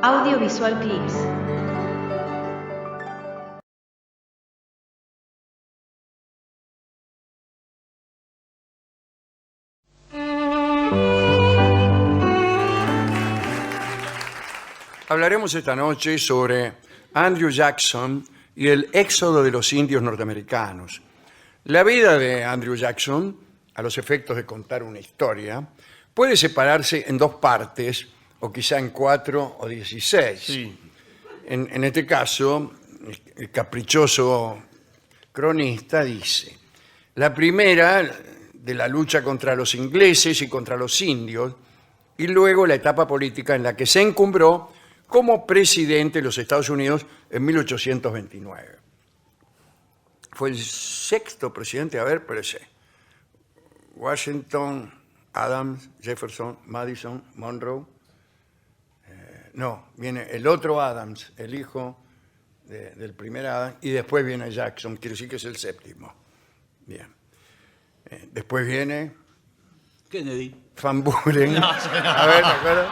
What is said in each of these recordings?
Audiovisual Clips. Hablaremos esta noche sobre Andrew Jackson y el éxodo de los indios norteamericanos. La vida de Andrew Jackson, a los efectos de contar una historia, puede separarse en dos partes, o quizá en 4 o 16. Sí. En este caso, el caprichoso cronista dice: la primera, de la lucha contra los ingleses y contra los indios, y luego la etapa política en la que se encumbró como presidente de los Estados Unidos en 1829. Fue el 6º presidente, Washington, Adams, Jefferson, Madison, Monroe. No, viene el otro Adams, el hijo del primer Adams, y después viene Jackson, quiere decir que es el 7º. Bien. Después viene Kennedy. Van Buren. A ver, ¿te acuerdas?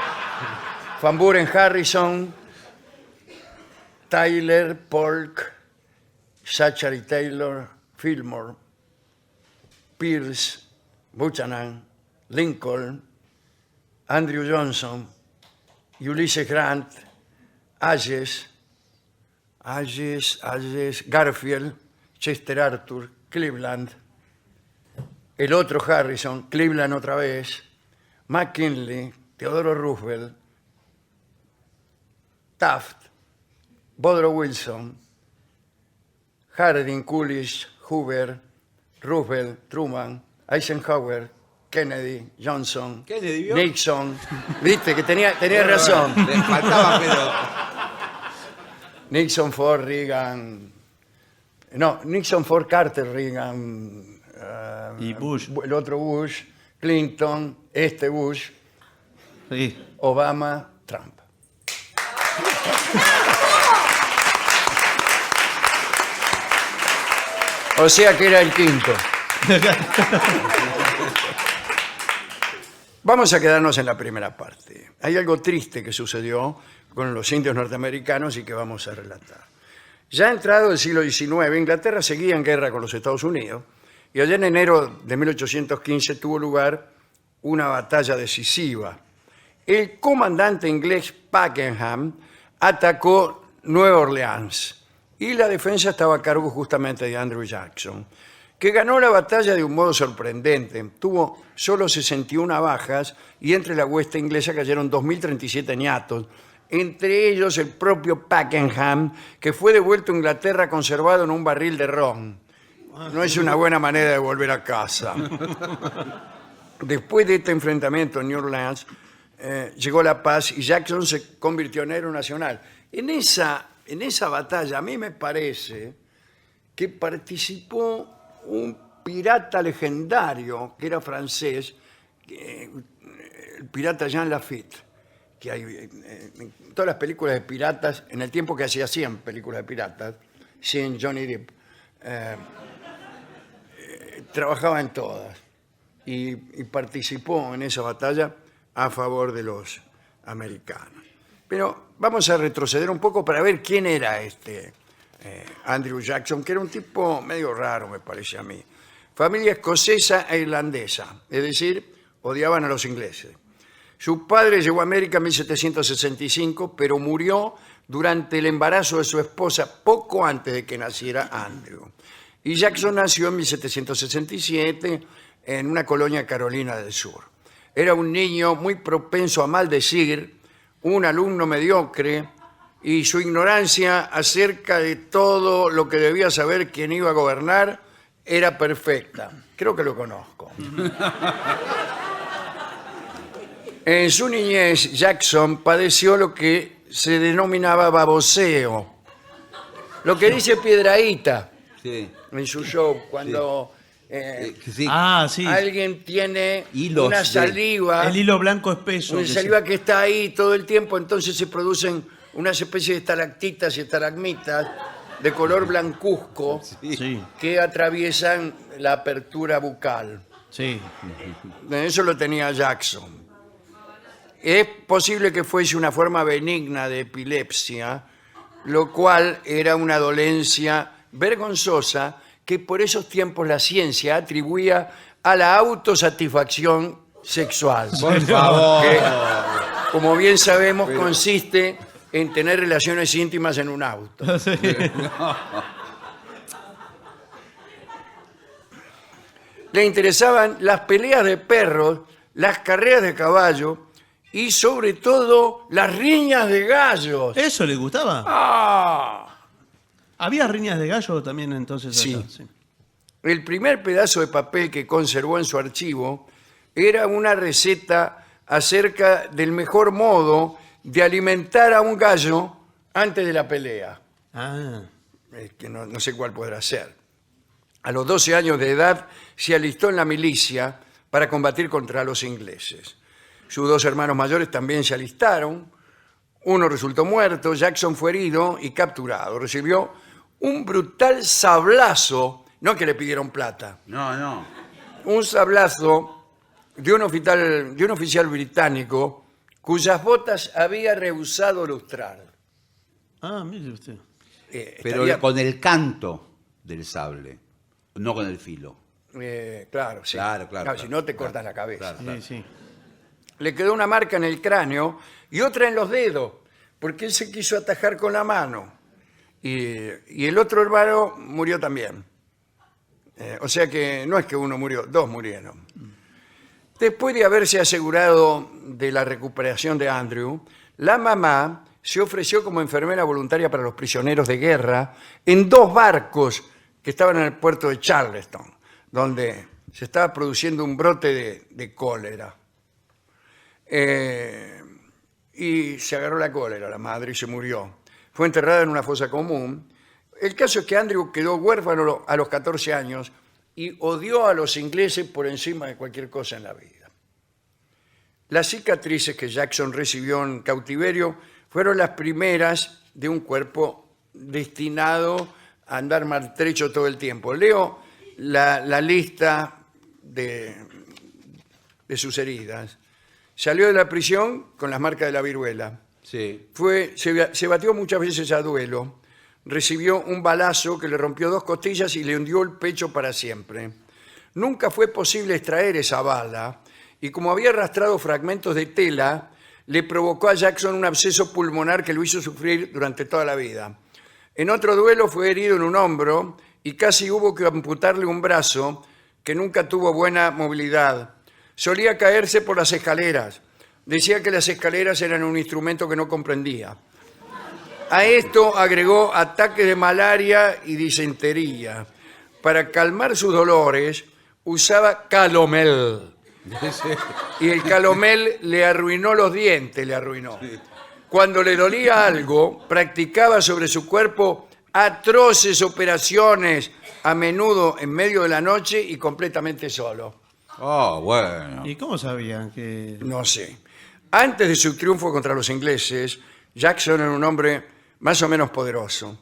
Van Buren, Harrison, Tyler, Polk, Zachary Taylor, Fillmore, Pierce, Buchanan, Lincoln, Andrew Johnson, Ulysses Grant, Hayes, Garfield, Chester Arthur, Cleveland, el otro Harrison, Cleveland otra vez, McKinley, Theodore Roosevelt, Taft, Woodrow Wilson, Harding, Coolidge, Hoover, Roosevelt, Truman, Eisenhower, Kennedy, Johnson, Kennedy, ¿vio? Nixon. Viste que tenía razón. Le faltaba, pero... Nixon, Ford, Reagan. No, Nixon, Ford, Carter, Reagan. Y Bush. El otro Bush, Clinton, Bush, Sí. Obama, Trump. O sea que era el quinto. Vamos a quedarnos en la primera parte. Hay algo triste que sucedió con los indios norteamericanos y que vamos a relatar. Ya entrado el siglo XIX, Inglaterra seguía en guerra con los Estados Unidos y allá en enero de 1815 tuvo lugar una batalla decisiva. El comandante inglés Pakenham atacó Nueva Orleans y la defensa estaba a cargo justamente de Andrew Jackson, que ganó la batalla de un modo sorprendente. Tuvo solo 61 bajas y entre la hueste inglesa cayeron 2.037 niatos, entre ellos el propio Pakenham, que fue devuelto a Inglaterra conservado en un barril de ron. No es una buena manera de volver a casa. Después de este enfrentamiento en New Orleans, llegó la paz y Jackson se convirtió en héroe nacional. En esa batalla, a mí me parece que participó un pirata legendario que era francés, el pirata Jean Lafitte, que hay en todas las películas de piratas, en el tiempo que hacía 100 películas de piratas, sin Johnny Depp, trabajaba en todas y participó en esa batalla a favor de los americanos. Pero vamos a retroceder un poco para ver quién era Andrew Jackson, que era un tipo medio raro, me parece a mí. Familia escocesa e irlandesa, es decir, odiaban a los ingleses. Su padre llegó a América en 1765, pero murió durante el embarazo de su esposa poco antes de que naciera Andrew. Y Jackson nació en 1767 en una colonia de Carolina del Sur. Era un niño muy propenso a maldecir, un alumno mediocre, y su ignorancia acerca de todo lo que debía saber quien iba a gobernar era perfecta. Creo que lo conozco. En su niñez, Jackson padeció lo que se denominaba baboseo. Lo que dice Piedrahíta Sí. en su show, cuando Sí. Sí. alguien tiene Hilos una de- saliva, El hilo blanco espeso. una que saliva que está ahí todo el tiempo, entonces se producen unas especies de estalactitas y estalagmitas de color blancuzco Sí, que atraviesan la apertura bucal. sí. Eso lo tenía Jackson. es posible que fuese una forma benigna de epilepsia, lo cual era una dolencia vergonzosa que por esos tiempos la ciencia atribuía a la autosatisfacción sexual. Por favor. Que, como bien sabemos, consiste en tener relaciones íntimas en un auto. Le interesaban las peleas de perros, las carreras de caballo y sobre todo las riñas de gallos. ¿Eso le gustaba? ¡Ah! ¿Había riñas de gallo también entonces? Sí. Allá? Sí. El primer pedazo de papel que conservó en su archivo era una receta acerca del mejor modo de alimentar a un gallo antes de la pelea. Ah, Que no sé cuál podrá ser. A los 12 años de edad se alistó en la milicia para combatir contra los ingleses. Sus dos hermanos mayores también se alistaron. Uno resultó muerto, Jackson fue herido y capturado. Recibió un brutal sablazo, no que le pidieron plata, No. un sablazo de un oficial británico cuyas botas había rehusado lustrar. mire usted. Pero Estaría- con el canto del sable, no con el filo. claro, sí. Claro, Si no te cortas la cabeza. claro. Sí, sí. Le quedó una marca en el cráneo y otra en los dedos, porque él se quiso atajar con la mano. Y el otro hermano murió también. O sea que no es que uno murió, dos murieron. Después de haberse asegurado de la recuperación de Andrew, la mamá se ofreció como enfermera voluntaria para los prisioneros de guerra en dos barcos que estaban en el puerto de Charleston, donde se estaba produciendo un brote de cólera. Y se agarró la cólera la madre y se murió. Fue enterrada en una fosa común. El caso es que Andrew quedó huérfano a los 14 años y odió a los ingleses por encima de cualquier cosa en la vida. Las cicatrices que Jackson recibió en cautiverio fueron las primeras de un cuerpo destinado a andar maltrecho todo el tiempo. Leo la lista de sus heridas. Salió de la prisión con las marcas de la viruela. Sí. Se batió muchas veces a duelo. Recibió un balazo que le rompió dos costillas y le hundió el pecho para siempre. Nunca fue posible extraer esa bala y como había arrastrado fragmentos de tela, le provocó a Jackson un absceso pulmonar que lo hizo sufrir durante toda la vida. En otro duelo fue herido en un hombro y casi hubo que amputarle un brazo, que nunca tuvo buena movilidad. Solía caerse por las escaleras. Decía que las escaleras eran un instrumento que no comprendía. A esto agregó ataques de malaria y disentería. Para calmar sus dolores usaba calomel. Y el calomel le arruinó los dientes, le arruinó. Cuando le dolía algo, practicaba sobre su cuerpo atroces operaciones, a menudo en medio de la noche y completamente solo. Oh, bueno. ¿Y cómo sabían que...? No sé. Antes de su triunfo contra los ingleses, Jackson era un hombre más o menos poderoso.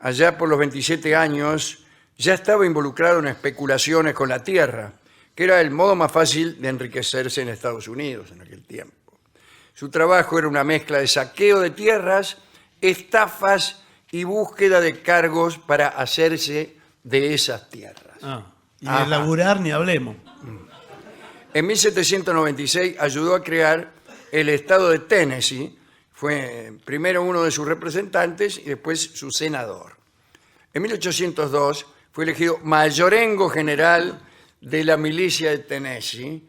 Allá por los 27 años ya estaba involucrado en especulaciones con la tierra, que era el modo más fácil de enriquecerse en Estados Unidos en aquel tiempo. Su trabajo era una mezcla de saqueo de tierras, estafas y búsqueda de cargos para hacerse de esas tierras. Y Ajá. de laburar ni hablemos. En 1796 ayudó a crear el estado de Tennessee. Fue primero uno de sus representantes y después su senador. En 1802 fue elegido mayorengo general de la milicia de Tennessee,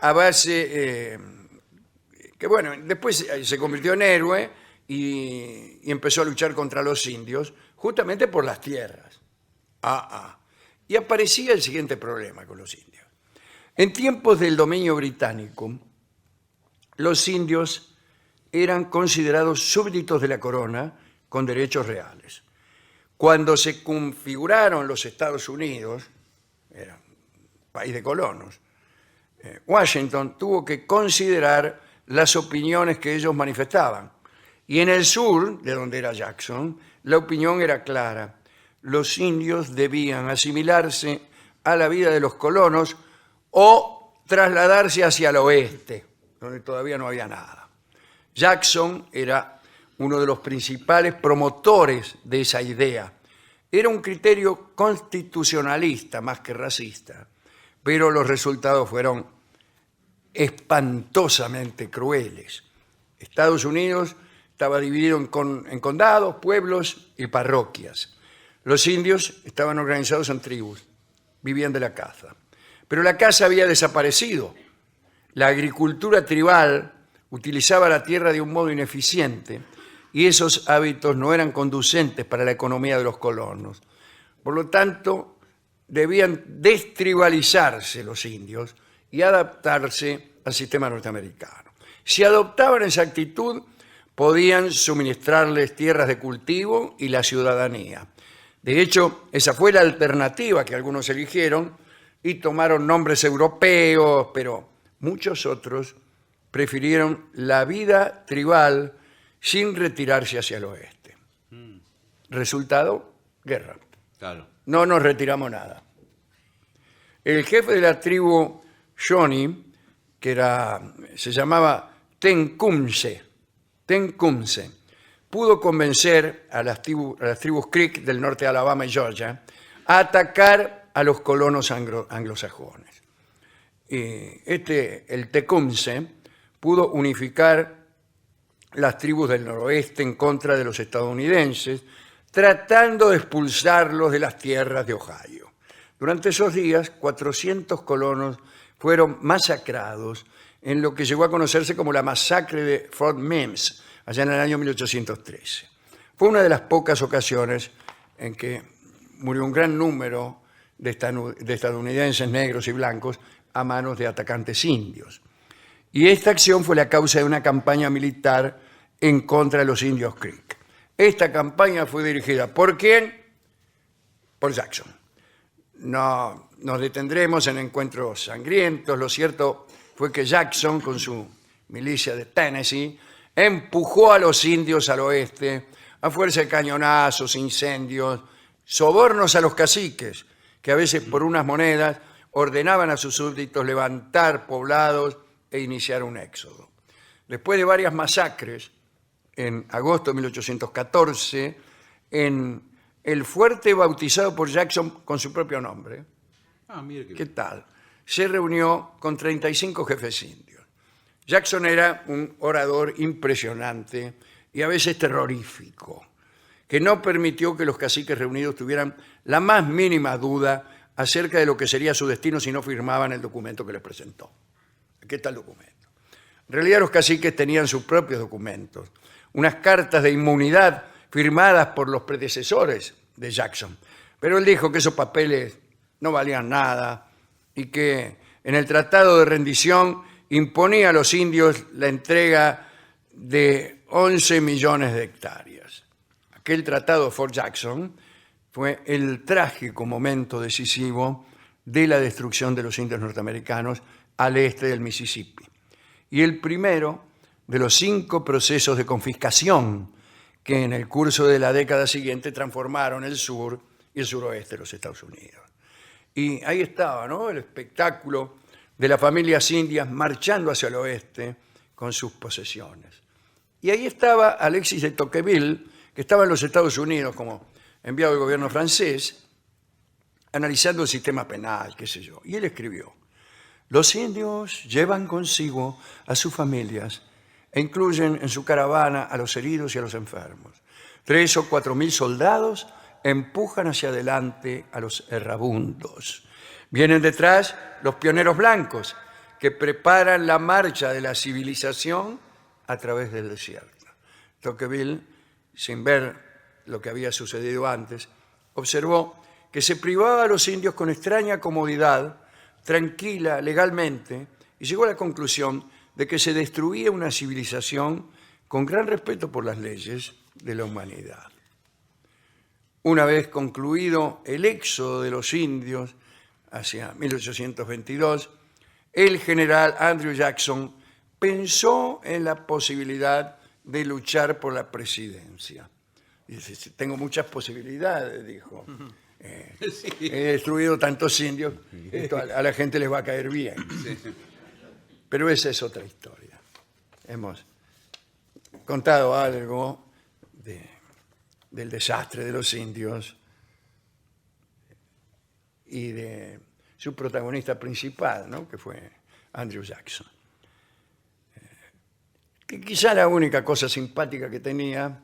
a base que bueno, después se convirtió en héroe y empezó a luchar contra los indios, justamente por las tierras. Y aparecía el siguiente problema con los indios. En tiempos del dominio británico, los indios eran considerados súbditos de la corona con derechos reales. Cuando se configuraron los Estados Unidos, era un país de colonos, Washington tuvo que considerar las opiniones que ellos manifestaban. Y en el sur, de donde era Jackson, la opinión era clara. Los indios debían asimilarse a la vida de los colonos o trasladarse hacia el oeste, donde todavía no había nada. Jackson era uno de los principales promotores de esa idea. Era un criterio constitucionalista más que racista, pero los resultados fueron espantosamente crueles. Estados Unidos estaba dividido en condados, pueblos y parroquias. Los indios estaban organizados en tribus, vivían de la caza. Pero la caza había desaparecido. La agricultura tribal utilizaba la tierra de un modo ineficiente y esos hábitos no eran conducentes para la economía de los colonos. Por lo tanto, debían destribalizarse los indios y adaptarse al sistema norteamericano. Si adoptaban esa actitud, podían suministrarles tierras de cultivo y la ciudadanía. De hecho, esa fue la alternativa que algunos eligieron y tomaron nombres europeos, pero muchos otros prefirieron la vida tribal sin retirarse hacia el oeste. Resultado, guerra. Claro. No nos retiramos nada. El jefe de la tribu Shawnee, se llamaba Tecumseh, pudo convencer a las tribus Creek del norte de Alabama y Georgia a atacar a los colonos anglosajones. El Tecumseh pudo unificar las tribus del noroeste en contra de los estadounidenses, tratando de expulsarlos de las tierras de Ohio. Durante esos días, 400 colonos fueron masacrados en lo que llegó a conocerse como la masacre de Fort Mims, allá en el año 1813. Fue una de las pocas ocasiones en que murió un gran número de estadounidenses negros y blancos a manos de atacantes indios. Y esta acción fue la causa de una campaña militar en contra de los indios Creek. Esta campaña fue dirigida ¿por quién? Por Jackson. No nos detendremos en encuentros sangrientos. Lo cierto fue que Jackson, con su milicia de Tennessee, empujó a los indios al oeste a fuerza de cañonazos, incendios, sobornos a los caciques, que a veces por unas monedas ordenaban a sus súbditos levantar poblados e iniciar un éxodo. Después de varias masacres, en agosto de 1814, en el fuerte bautizado por Jackson con su propio nombre, Mire ¿qué tal? Se reunió con 35 jefes indios. Jackson era un orador impresionante y a veces terrorífico, que no permitió que los caciques reunidos tuvieran la más mínima duda acerca de lo que sería su destino si no firmaban el documento que les presentó. ¿Qué tal documento? En realidad los caciques tenían sus propios documentos, unas cartas de inmunidad firmadas por los predecesores de Jackson. Pero él dijo que esos papeles no valían nada y que en el tratado de rendición imponía a los indios la entrega de 11 millones de hectáreas. Aquel tratado de Fort Jackson fue el trágico momento decisivo de la destrucción de los indios norteamericanos al este del Mississippi, y el primero de los 5 procesos de confiscación que en el curso de la década siguiente transformaron el sur y el suroeste de los Estados Unidos. Y ahí estaba, ¿no?, el espectáculo de las familias indias marchando hacia el oeste con sus posesiones. Y ahí estaba Alexis de Tocqueville, que estaba en los Estados Unidos como enviado del gobierno francés, analizando el sistema penal, qué sé yo. Y él escribió: los indios llevan consigo a sus familias e incluyen en su caravana a los heridos y a los enfermos. 3 o 4 mil soldados empujan hacia adelante a los errabundos. Vienen detrás los pioneros blancos, que preparan la marcha de la civilización a través del desierto. Tocqueville, sin ver lo que había sucedido antes, observó que se privaba a los indios con extraña comodidad, tranquila, legalmente, y llegó a la conclusión de que se destruía una civilización con gran respeto por las leyes de la humanidad. Una vez concluido el éxodo de los indios hacia 1822, el general Andrew Jackson pensó en la posibilidad de luchar por la presidencia. Dice: tengo muchas posibilidades, dijo. he destruido tantos indios, esto a la gente les va a caer bien. Pero esa es otra historia. Hemos contado algo del desastre de los indios y de su protagonista principal, ¿no? Que fue Andrew Jackson. Que quizá la única cosa simpática que tenía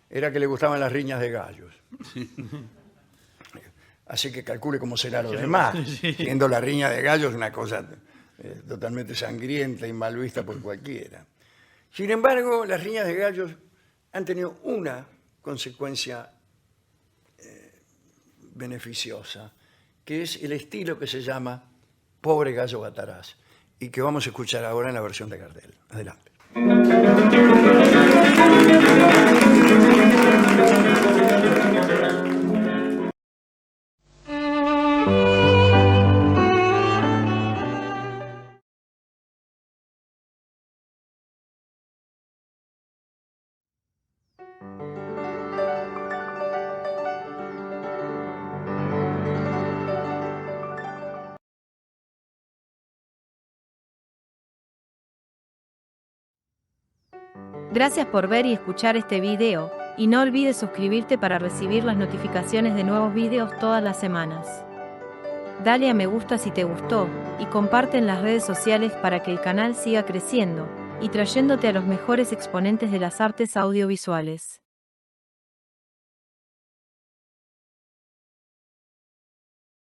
era que le gustaban las riñas de gallos. Así que calcule cómo será lo demás. Sí. Siendo la riña de gallos una cosa totalmente sangrienta y mal vista por cualquiera. Sin embargo, las riñas de gallos han tenido una consecuencia beneficiosa, que es el estilo que se llama Pobre Gallo Bataraz, y que vamos a escuchar ahora en la versión de Gardel. Adelante. Gracias por ver y escuchar este video, y no olvides suscribirte para recibir las notificaciones de nuevos videos todas las semanas. Dale a me gusta si te gustó, y comparte en las redes sociales para que el canal siga creciendo, y trayéndote a los mejores exponentes de las artes audiovisuales.